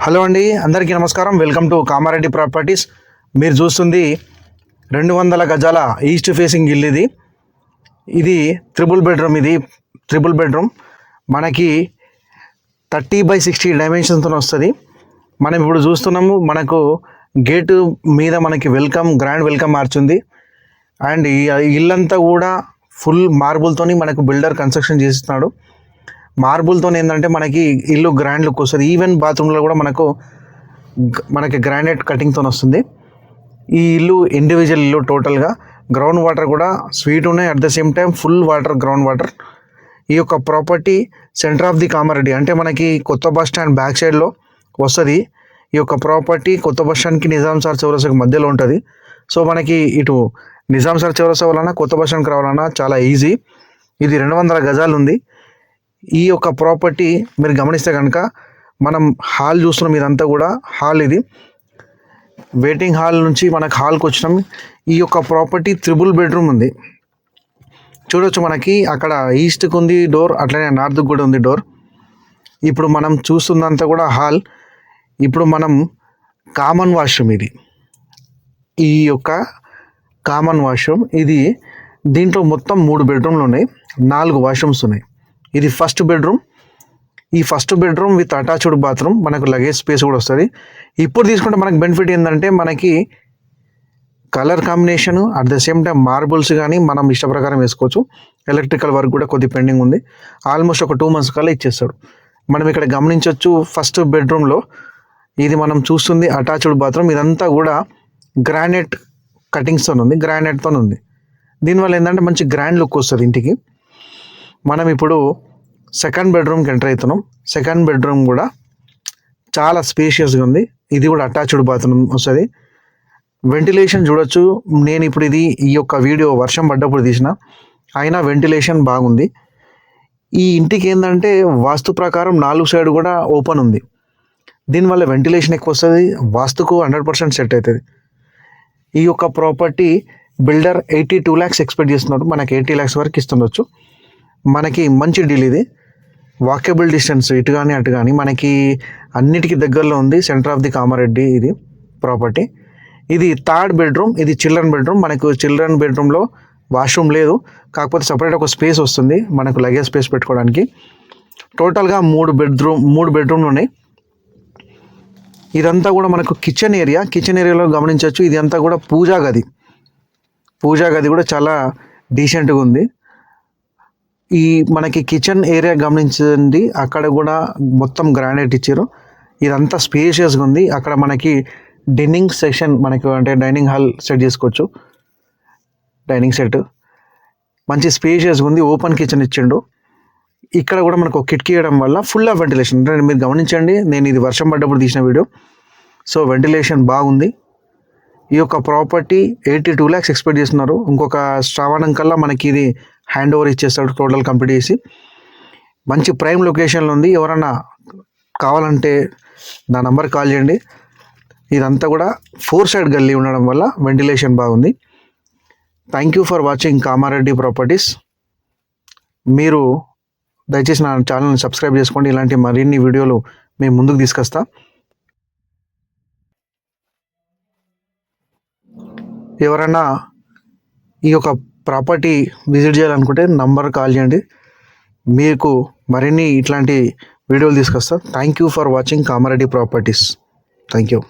Hello అండి, అందరికీ నమస్కారం. Welcome to Kamareddy properties. మీరు చూస్తుంది 200 గజాల ఈస్ట్ ఫేసింగ్ ఇల్లు. ఇది ట్రిపుల్ బెడ్రూమ్. మనకి 30x60 డైమెన్షన్స్తో వస్తుంది. మనం ఇప్పుడు చూస్తున్నాము, మనకు గేటు మీద మనకి గ్రాండ్ వెల్కమ్ మార్చుంది. అండ్ ఈ ఇల్లంతా కూడా ఫుల్ మార్బుల్తోని మనకు బిల్డర్ కన్స్ట్రక్షన్ చేస్తున్నాడు. మార్బుల్తో ఏంటంటే మనకి ఇల్లు గ్రాండ్ లుక్ వస్తుంది. ఈవెన్ బాత్రూంలో కూడా మనకి గ్రానైట్ కటింగ్తో వస్తుంది. ఈ ఇల్లు ఇండివిజువల్ ఇల్లు. టోటల్గా గ్రౌండ్ వాటర్ కూడా స్వీట్ ఉన్నాయి, at the same time full water, ground water. ఈ యొక్క property centre of the Kamareddy, అంటే మనకి కొత్త బస్ స్టాండ్ బ్యాక్ సైడ్లో వస్తుంది. ఈ యొక్క ప్రాపర్టీ కొత్త బస్ స్టాండ్కి నిజాం సార్ చౌరసాకి మధ్యలో ఉంటుంది. సో మనకి ఇటు నిజాం సార్ చౌరసా వలన కొత్త బస్ స్టాండ్కి రావాలన్నా చాలా ఈజీ. ఇది 200 గజాలు ఉంది. ఈ యొక్క ప్రాపర్టీ మీరు గమనిస్తే కనుక మనం హాల్ చూస్తున్నాం. ఇదంతా కూడా హాల్. ఇది వెయిటింగ్ హాల్ నుంచి మనకు హాల్కి వచ్చినాం. ఈ యొక్క ప్రాపర్టీ ట్రిపుల్ బెడ్రూమ్ ఉంది. చూడొచ్చు, మనకి అక్కడ ఈస్ట్కి ఉంది డోర్, అట్లనే నార్త్కి కూడా ఉంది డోర్. ఇప్పుడు మనం చూస్తుందంతా కూడా హాల్. ఇప్పుడు మనం కామన్ వాష్రూమ్. ఇది ఈ యొక్క కామన్ వాష్రూమ్. ఇది దీంట్లో మొత్తం 3 బెడ్రూమ్లు ఉన్నాయి, 4 వాష్రూమ్స్ ఉన్నాయి. ఇది ఫస్ట్ బెడ్రూమ్. ఈ first bedroom with attached bathroom, మనకు లగేజ్ స్పేస్ కూడా వస్తుంది. ఇప్పుడు తీసుకుంటే మనకు బెనిఫిట్ ఏంటంటే మనకి colour combination, at the same time marbles కానీ మనం ఇష్ట ప్రకారం వేసుకోవచ్చు. ఎలక్ట్రికల్ వర్క్ కూడా కొద్ది పెండింగ్ ఉంది. ఆల్మోస్ట్ ఒక 2 months కల్లా ఇచ్చేస్తాడు. మనం ఇక్కడ గమనించవచ్చు, ఫస్ట్ బెడ్రూమ్లో ఇది మనం చూస్తుంది అటాచ్డ్ బాత్రూమ్. ఇదంతా కూడా గ్రానైట్ కటింగ్స్తో ఉంది, గ్రానైట్తో ఉంది. దీనివల్ల ఏంటంటే మంచి గ్రాండ్ లుక్ వస్తుంది ఇంటికి. మనం ఇప్పుడు సెకండ్ బెడ్రూమ్కి ఎంటర్ అవుతున్నాం. సెకండ్ బెడ్రూమ్ కూడా చాలా స్పేషియస్గా ఉంది. ఇది కూడా అటాచ్డ్ బాత్రూమ్ వస్తుంది. వెంటిలేషన్ చూడొచ్చు. నేను ఇప్పుడు ఈ యొక్క వీడియో వర్షం పడ్డప్పుడు తీసిన, అయినా వెంటిలేషన్ బాగుంది. ఈ ఇంటికి ఏంటంటే వాస్తు ప్రకారం 4 సైడ్ కూడా ఓపెన్ ఉంది. దీనివల్ల వెంటిలేషన్ ఎక్కువ వస్తుంది, వాస్తుకు 100% సెట్ అవుతుంది. ఈ యొక్క ప్రాపర్టీ బిల్డర్ 82 lakhs ఎక్స్పెక్ట్ చేస్తున్నాడు. మనకి 80 lakhs వరకు ఇస్తుండొచ్చు. మనకి మంచి డీల్. ఇది వాకబుల్ డిస్టెన్స్, ఇటు కానీ అటు కానీ మనకి అన్నిటికీ దగ్గరలో ఉంది. సెంటర్ ఆఫ్ ది కామారెడ్డి ఇది ప్రాపర్టీ. ఇది థర్డ్ బెడ్రూమ్. ఇది చిల్డ్రన్ బెడ్రూమ్. మనకు చిల్డ్రన్ బెడ్రూమ్లో వాష్రూమ్ లేదు, కాకపోతే సపరేట్ ఒక స్పేస్ వస్తుంది మనకు లగేజ్ స్పేస్ పెట్టుకోవడానికి. టోటల్గా 3 బెడ్రూమ్లు ఉన్నాయి. ఇదంతా కూడా మనకు కిచెన్ ఏరియా. కిచెన్ ఏరియాలో గమనించవచ్చు, ఇది అంతా కూడా పూజా గది కూడా చాలా డీసెంట్గా ఉంది. ఈ మనకి కిచెన్ ఏరియా గమనించండి, అక్కడ కూడా మొత్తం గ్రానైట్ ఇచ్చారు. ఇదంతా స్పేషియస్గా ఉంది. అక్కడ మనకి డిన్నింగ్ సెక్షన్, మనకి అంటే డైనింగ్ హాల్ సెట్ చేసుకోవచ్చు. డైనింగ్ సెట్ మంచి స్పేషియస్గా ఉంది. ఓపెన్ కిచెన్ ఇచ్చిండు. ఇక్కడ కూడా మనకు కిటికీ వేయడం వల్ల ఫుల్ ఆఫ్ వెంటిలేషన్. అంటే మీరు గమనించండి, నేను ఇది వర్షం పడ్డప్పుడు తీసిన వీడియో. సో వెంటిలేషన్ బాగుంది. ఈ యొక్క ప్రాపర్టీ 82 lakhs ఎక్స్పెక్ట్ చేస్తున్నారు. ఇంకొక శ్రావణం కల్లా మనకి ఇది హ్యాండ్ ఓవర్ ఇచ్చేస్తాడు టోటల్ కంప్లీట్ చేసి. మంచి ప్రైమ్ లొకేషన్లో ఉంది. ఎవరన్నా కావాలంటే నా నంబర్ కాల్ చేయండి. ఇదంతా కూడా 4 side గల్లీ ఉండడం వల్ల వెంటిలేషన్ బాగుంది. Thank you for watching Kamareddy properties. మీరు దయచేసి నా ఛానల్ని సబ్స్క్రైబ్ చేసుకోండి. ఇలాంటి మరిన్ని వీడియోలు మేము ముందుకు తీసుకొస్తా. ఎవరైనా ఈ యొక్క ప్రాపర్టీ విజిట్ చేయాలనుకుంటే నంబర్ కాల్ చేయండి. మీకు మరిన్ని ఇట్లాంటి వీడియోలు తీసుకొస్తా. Thank you for watching Kamareddy properties. Thank you.